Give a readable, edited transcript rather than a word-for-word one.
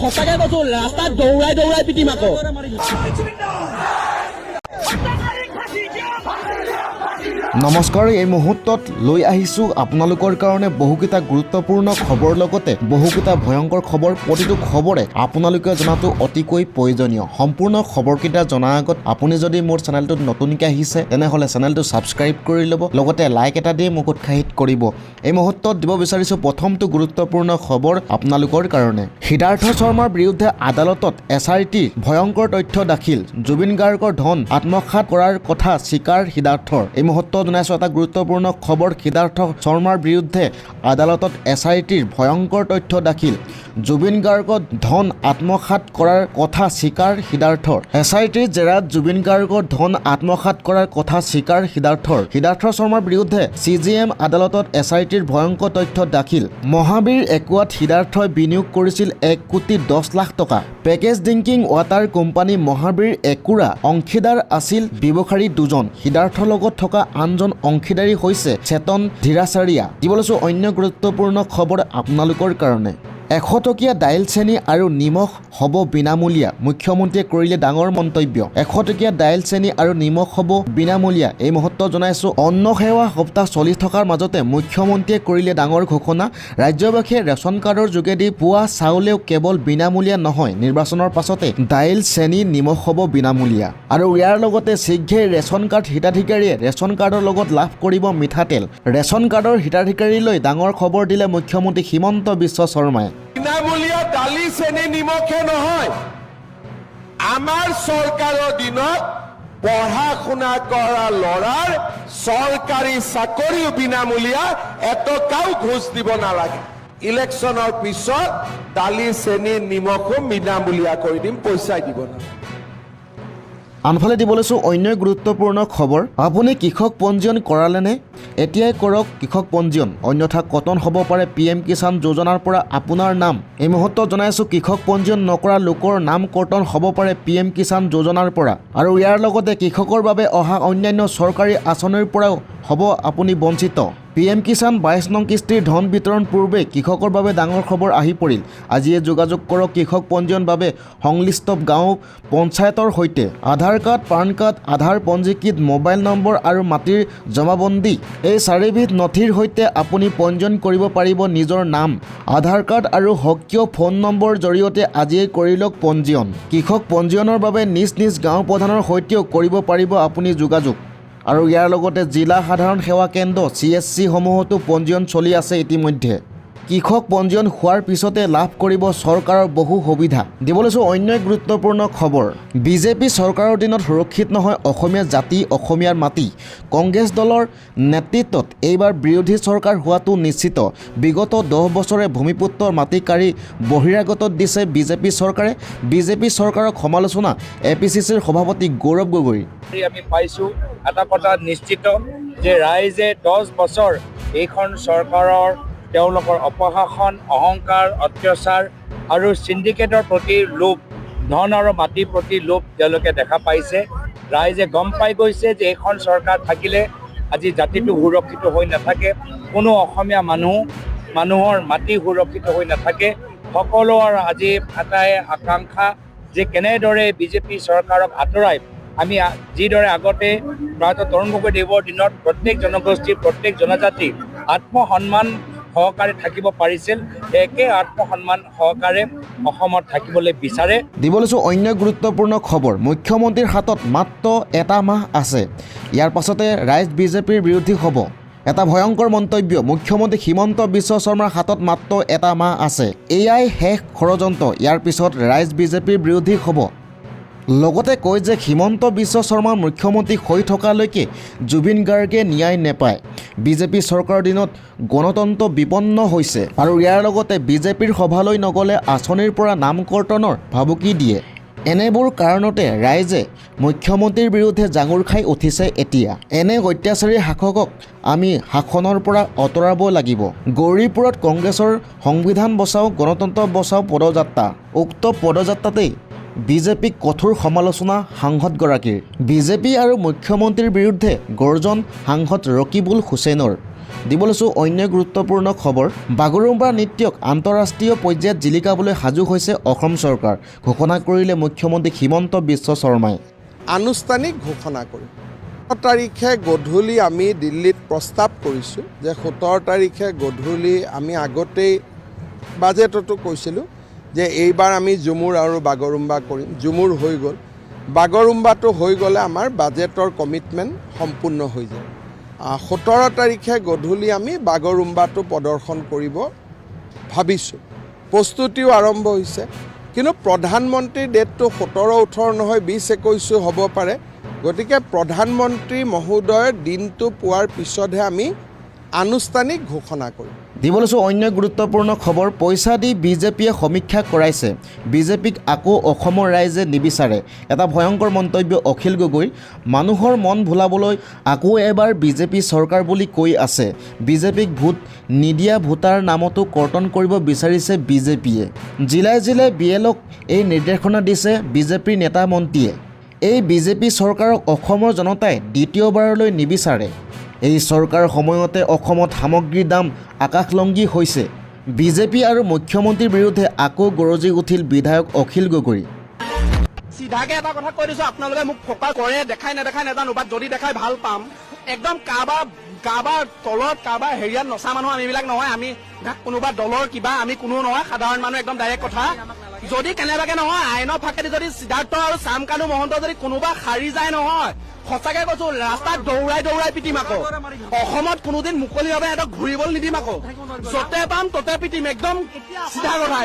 সঁচাকে কৈছো ৰাস্তাত দৌৰাই দৌৰাই পিটিম আকৌ। নমস্কাৰ, এই মুহূৰ্তত লৈ আহিছোঁ আপোনালোকৰ কাৰণে বহুকেইটা গুৰুত্বপূৰ্ণ খবৰ লগতে বহুকেইটা ভয়ংকৰ খবৰ। প্ৰতিটো খবৰে আপোনালোকে জনাটো অতিকৈ প্ৰয়োজনীয়। সম্পূৰ্ণ খবৰকেইটা জনাৰ আগত আপুনি যদি মোৰ চেনেলটোত নতুনকৈ আহিছে তেনেহ'লে চেনেলটো ছাবস্ক্ৰাইব কৰি ল'ব, লগতে লাইক এটা দি মোক উৎসাহিত কৰিব। এই মুহূৰ্তত দিব বিচাৰিছোঁ প্ৰথমটো গুৰুত্বপূৰ্ণ খবৰ আপোনালোকৰ কাৰণে। সিদ্ধাৰ্থ শৰ্মাৰ বিৰুদ্ধে আদালতত SIT ভয়ংকৰ তথ্য দাখিল। জুবিন গাৰ্গৰ ধন আত্মসাৎ কৰাৰ কথা স্বীকাৰ সিদ্ধাৰ্থৰ। এই মুহূৰ্তত জনাইছোঁ এটা গুৰুত্বপূৰ্ণ খবৰ। সিদ্ধাৰ্থ শৰ্মাৰ বিৰুদ্ধে আদালতত SITৰ ভয়ংকৰ তথ্য দাখিল। জুবিন গাৰ্গৰ ধন আত্মসাৎ কৰাৰ কথা স্বীকাৰ সিদ্ধাৰ্থৰ। SITৰ জেৰাত জুবিন গাৰ্গৰ ধন আত্মসাৎ কৰাৰ কথা স্বীকাৰ সিদ্ধাৰ্থৰ। সিদ্ধাৰ্থ শৰ্মাৰ বিৰুদ্ধে CJM আদালতত SITৰ ভয়ংকৰ তথ্য দাখিল। মহাবীৰ একুৱাত সিদ্ধাৰ্থই বিনিয়োগ কৰিছিল 1,10,00,000 টকা। Package drinking water company Mahabir একুৰা অংশীদাৰ আছিল ব্যৱসায়ী দুজন। সিদ্ধাৰ্থৰ লগত থকা আনজন অংশীদাৰী হৈছে চেতন ধীৰাচাৰিয়া। দিবলৈছোঁ অন্য গুৰুত্বপূৰ্ণ খবৰ আপোনালোকৰ কাৰণে। 100 টকীয়া দাইল চেনি আৰু নিমখ হ'ব বিনামূলীয়া, মুখ্যমন্ত্ৰীয়ে কৰিলে ডাঙৰ মন্তব্য। 100 টকীয়া দাইল চেনি আৰু নিমখ হ'ব বিনামূলীয়া। এই মুহূৰ্তত জনাইছোঁ অন্ন সেৱা সপ্তাহ চলি থকাৰ মাজতে মুখ্যমন্ত্ৰীয়ে কৰিলে ডাঙৰ ঘোষণা। ৰাজ্যবাসীয়ে ৰেচন কাৰ্ডৰ যোগেদি পোৱা চাউলেও কেৱল বিনামূলীয়া নহয়, নিৰ্বাচনৰ পাছতে দাইল চেনি নিমখ হ'ব বিনামূলীয়া। আৰু ইয়াৰ লগতে শীঘ্ৰেই ৰেচন কাৰ্ড হিতাধিকাৰীয়ে ৰেচন কাৰ্ডৰ লগত লাভ কৰিব মিঠাতেল। ৰেচন কাৰ্ডৰ হিতাধিকাৰীলৈ ডাঙৰ খবৰ দিলে মুখ্যমন্ত্ৰী হিমন্ত বিশ্ব শৰ্মাই। বিনামূলীয়া দালি চেনি নিমখে নহয়, আমাৰ চৰকাৰৰ দিনত পঢ়া শুনা কৰা ল'ৰাৰ চৰকাৰী চাকৰিও বিনামূলীয়া, এটকাও ঘোষ দিব নালাগে। ইলেকশ্যনৰ পিছত দালি চেনি নিমখো বিনামূলীয়া কৰি দিম, পইচাই দিব নালাগে। আনফালে দিবলৈছোঁ অন্য গুৰুত্বপূৰ্ণ খবৰ। আপুনি কৃষক পঞ্জীয়ন কৰালেনে? এতিয়াই কৰক কৃষক পঞ্জীয়ন, অন্যথা কটন হ'ব পাৰে PM কিষাণ যোজনাৰ পৰা আপোনাৰ নাম। এই মুহূৰ্তত জনাইছোঁ কৃষক পঞ্জীয়ন নকৰা লোকৰ নাম কৰ্তন হ'ব পাৰে PM কিষাণ যোজনাৰ পৰা। আৰু ইয়াৰ লগতে কৃষকৰ বাবে অহা অন্যান্য চৰকাৰী আঁচনিৰ পৰাও হ'ব আপুনি বঞ্চিত। PM কিষাণ 22 নং কিস্তিৰ ধন বিতৰণ পূৰ্বে কৃষকৰ বাবে ডাঙৰ খবৰ আহি পৰিল। আজিয়ে যোগাযোগ কৰক কৃষক পঞ্জীয়ন বাবে সংশ্লিষ্ট গাঁও পঞ্চায়তৰ সৈতে। আধাৰ কাৰ্ড, পান কাৰ্ড, আধাৰ পঞ্জীকৃত মোবাইল নম্বৰ আৰু মাটিৰ জমাবন্দী, এই 4বিধ নথিৰ সৈতে আপুনি পঞ্জীয়ন কৰিব পাৰিব নিজৰ নাম। আধাৰ কাৰ্ড আৰু সক্ৰিয় ফোন নম্বৰৰ জৰিয়তে আজিয়ে কৰি লওক পঞ্জীয়ন। কৃষক পঞ্জীয়নৰ বাবে নিজ নিজ গাঁও প্ৰধানৰ সৈতেও কৰিব পাৰিব আপুনি যোগাযোগ। আৰু ইয়াৰ লগতে জিলা সাধাৰণ সেৱা কেন্দ্ৰ CSC সমূহতো পঞ্জীয়ন চলি আছে ইতিমধ্যে। কৃষক পঞ্জীয়ন হোৱাৰ পিছতে লাভ কৰিব চৰকাৰৰ বহু সুবিধা। দিবলৈছোঁ অন্য গুৰুত্বপূৰ্ণ খবৰ। BJP চৰকাৰৰ দিনত সুৰক্ষিত নহয় অসমীয়া জাতি, অসমীয়াৰ মাটি। কংগ্ৰেছ দলৰ নেতৃত্বত এইবাৰ বিৰোধী চৰকাৰ হোৱাটো নিশ্চিত। বিগত 10 বছৰে ভূমিপুত্ৰৰ মাটি কাঢ়ি বহিৰাগতত দিছে BJP চৰকাৰে। BJP চৰকাৰক সমালোচনা APCCৰ সভাপতি গৌৰৱ গগৈ। আমি পাইছোঁ এটা কথা নিশ্চিত যে ৰাইজে 10 বছৰ এইখন চৰকাৰৰ তেওঁলোকৰ অপশাসন, অহংকাৰ, অত্যাচাৰ আৰু চিণ্ডিকেটৰ প্ৰতি লোভ, ধন আৰু মাটিৰ প্ৰতি লোভ তেওঁলোকে দেখা পাইছে। ৰাইজে গম পাই গৈছে যে এইখন চৰকাৰ থাকিলে আজি জাতিটো সুৰক্ষিত হৈ নাথাকে, কোনো অসমীয়া মানুহৰ মাটি সুৰক্ষিত হৈ নাথাকে। সকলোৰ আজি এটাই আকাংক্ষা যে কেনেদৰে BJP চৰকাৰক আঁতৰাই আমি যিদৰে আগতে প্ৰায়তঃ তৰুণ গগৈদেৱৰ দিনত প্ৰত্যেক জনগোষ্ঠী, প্ৰত্যেক জনজাতি আত্মসন্মান সহকাৰে থাকিব পাৰিছিল, একে আত্মসন্মান সহকাৰে অসমত থাকিবলৈ বিচাৰে। দিবলৈছোঁ অন্য গুৰুত্বপূৰ্ণ খবৰ। মুখ্যমন্ত্ৰীৰ হাতত মাত্ৰ এটা মাহ আছে, ইয়াৰ পাছতে ৰাইজ BJPৰ বিৰোধী হ'ব। এটা ভয়ংকৰ মন্তব্য। মুখ্যমন্ত্ৰী হিমন্ত বিশ্ব শৰ্মাৰ হাতত মাত্ৰ এটা মাহ আছে, এয়াই শেষ ষড়যন্ত্ৰ। ইয়াৰ পিছত ৰাইজ BJPৰ বিৰোধী হ'ব। লগতে কয় যে হিমন্ত বিশ্ব শৰ্মা মুখ্যমন্ত্ৰী হৈ থকালৈকে জুবিন গাৰ্গে ন্যায় নেপায়। BJP চৰকাৰৰ দিনত গণতন্ত্ৰ বিপন্ন হৈছে। আৰু ইয়াৰ লগতে BJPৰ সভালৈ নগ'লে আঁচনিৰ পৰা নাম কৰ্তনৰ ভাবুকি দিয়ে। এনেবোৰ কাৰণতে ৰাইজে মুখ্যমন্ত্ৰীৰ বিৰুদ্ধে জাঙুৰ খাই উঠিছে এতিয়া। এনে অত্যাচাৰী শাসকক আমি শাসনৰ পৰা আঁতৰাব লাগিব। গৌৰীপুৰত কংগ্ৰেছৰ সংবিধান বচাও গণতন্ত্ৰ বচাও পদযাত্ৰা। উক্ত পদযাত্ৰাতেই BJPক কঠোৰ সমালোচনা সাংসদগৰাকীৰ। BJP আৰু মুখ্যমন্ত্ৰীৰ বিৰুদ্ধে গৰ্জন সাংসদ ৰকিবুল হুছেইনৰ। দিব লৈছোঁ অন্য গুৰুত্বপূৰ্ণ খবৰ। বাগৰুম্বা নৃত্যক আন্তঃৰাষ্ট্ৰীয় পৰ্যায়ত জিলিকাবলৈ সাজু হৈছে অসম চৰকাৰ, ঘোষণা কৰিলে মুখ্যমন্ত্ৰী হিমন্ত বিশ্ব শৰ্মাই। আনুষ্ঠানিক ঘোষণা কৰিম। 17 তাৰিখে গধূলি আমি দিল্লীত প্ৰস্তাৱ কৰিছোঁ যে 17 তাৰিখে গধূলি আমি আগতেই বাজেটতো কৈছিলোঁ যে এইবাৰ আমি ঝুমুৰ আৰু বাগৰুম্বা কৰিম। ঝুমুৰ হৈ গ'ল, বাগৰুম্বাটো হৈ গ'লে আমাৰ বাজেটৰ কমিটমেণ্ট সম্পূৰ্ণ হৈ যায়। 17 তাৰিখে গধূলি আমি বাগৰুম্বাটো প্ৰদৰ্শন কৰিব ভাবিছোঁ। প্ৰস্তুতিও আৰম্ভ হৈছে, কিন্তু প্ৰধানমন্ত্ৰীৰ ডেটটো 17-18 নহয় 20-21 হ'ব পাৰে। গতিকে প্ৰধানমন্ত্ৰী মহোদয়ৰ দিনটো পোৱাৰ পিছতহে আমি আনুষ্ঠানিক ঘোষণা কৰিম। দিব লৈছোঁ অন্য গুৰুত্বপূৰ্ণ খবৰ। পইচা দি বিজেপিয়ে সমীক্ষা কৰাইছে, বিজেপিক আকৌ অসমৰ ৰাইজে নিবিচাৰে। এটা ভয়ংকৰ মন্তব্য অখিল গগৈ। মানুহৰ মন ভুলাবলৈ আকৌ এবাৰ বিজেপি চৰকাৰ বুলি কৈ আছে। বিজেপিক ভোট নিদিয়া ভোটাৰ নামতো কৰ্তন কৰিব বিচাৰিছে বিজেপিয়ে। জিলাই জিলাই BLক এই নিৰ্দেশনা দিছে বিজেপিৰ নেতা মন্ত্ৰীয়ে। এই বিজেপি চৰকাৰক অসমৰ জনতাই দ্বিতীয়বাৰলৈ নিবিচাৰে। এই চৰকাৰৰ সময়তে অসমত সামগ্ৰীৰ দাম আকাশলংঘী হৈছে। বিজেপি আৰু মুখ্যমন্ত্ৰীৰ বিৰুদ্ধে আকৌ গৰজি উঠিল বিধায়ক অখিল গগৈ। চিধাকে এটা কথা কৈ দিছো, আপোনালোকে মোক ফকা কৰে দেখাই নেদেখাই নাজানো, বাট যদি দেখাই ভাল পাম। একদম কাৰোবাৰ তলত কাৰোবাৰ হেৰিয়াত নচা মানুহ আমি এইবিলাক নহয়। আমি কোনোবা দলৰ কিবা আমি কোনো নহয়, সাধাৰণ মানুহ। একদম ডাইৰেক্ট কথা। যদি কেনেবাকে নহয় আইনৰ ফাকেদি যদি সিদ্ধাৰ্থ আৰু শ্যামকানু মহন্ত যদি কোনোবা সাৰি যায় নহয়, সঁচাকে কৈছো ৰাস্তাত দৌৰাই পিটিম আকৌ। অসমত কোনোদিন মুকলিভাৱে সিহঁতক ঘূৰিবলৈ নিদিম আকৌ। য'তে পাম ততে পিটিম, একদম চিধা কথা।